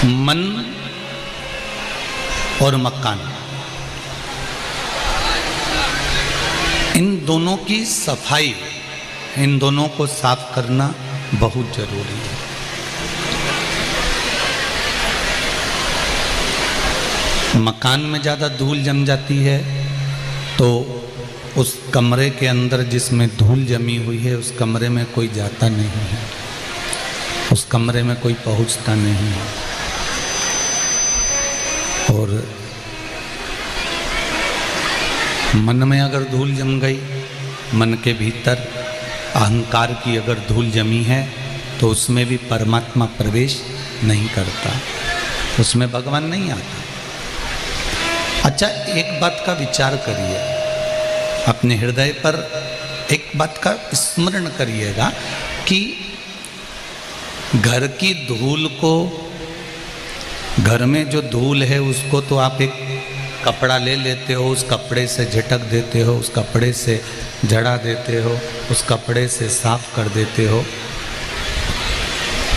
मन और मकान, इन दोनों की सफाई, इन दोनों को साफ करना बहुत जरूरी है। मकान में ज़्यादा धूल जम जाती है तो उस कमरे के अंदर जिसमें धूल जमी हुई है उस कमरे में कोई जाता नहीं है, उस कमरे में कोई पहुंचता नहीं है। और मन में अगर धूल जम गई, मन के भीतर अहंकार की अगर धूल जमी है तो उसमें भी परमात्मा प्रवेश नहीं करता, उसमें भगवान नहीं आता। अच्छा, एक बात का विचार करिए, अपने हृदय पर एक बात का स्मरण करिएगा कि घर की धूल को, घर में जो धूल है उसको तो आप एक कपड़ा ले लेते हो, उस कपड़े से झटक देते हो, उस कपड़े से झड़ा देते हो, उस कपड़े से साफ कर देते हो,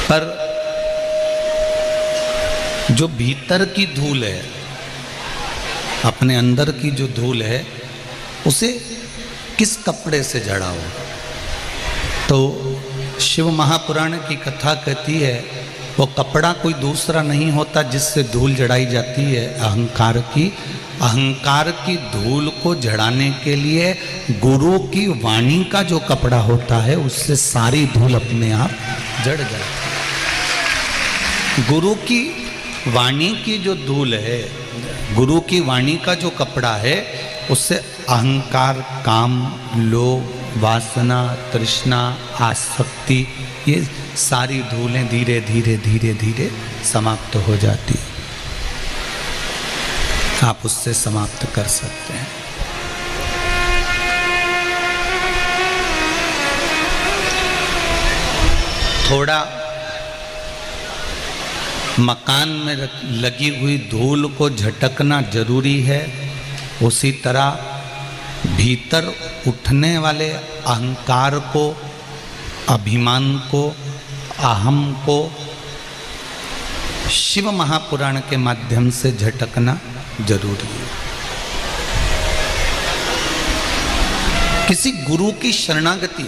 पर जो भीतर की धूल है, अपने अंदर की जो धूल है, उसे किस कपड़े से झड़ाओ? तो शिव महापुराण की कथा कहती है वो कपड़ा कोई दूसरा नहीं होता जिससे धूल जड़ाई जाती है, अहंकार की। अहंकार की धूल को झड़ाने के लिए गुरु की वाणी का जो कपड़ा होता है उससे सारी धूल अपने आप जड़ जाती है। गुरु की वाणी की जो धूल है, गुरु की वाणी का जो कपड़ा है, उससे अहंकार, काम, लोभ, वासना, तृष्णा, आसक्ति, ये सारी धूलें धीरे धीरे धीरे धीरे समाप्त हो जाती। आप उससे समाप्त कर सकते हैं। थोड़ा मकान में लगी हुई धूल को झटकना जरूरी है, उसी तरह भीतर उठने वाले अहंकार को, अभिमान को, अहम को शिव महापुराण के माध्यम से झटकना जरूरी है। किसी गुरु की शरणागति,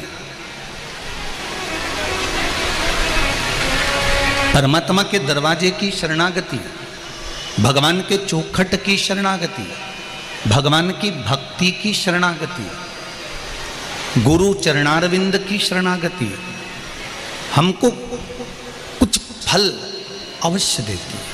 परमात्मा के दरवाजे की शरणागति, भगवान के चौखट की शरणागति, भगवान की भक्ति की शरणागति, गुरु चरणारविंद की शरणागति हमको कुछ फल अवश्य देती है।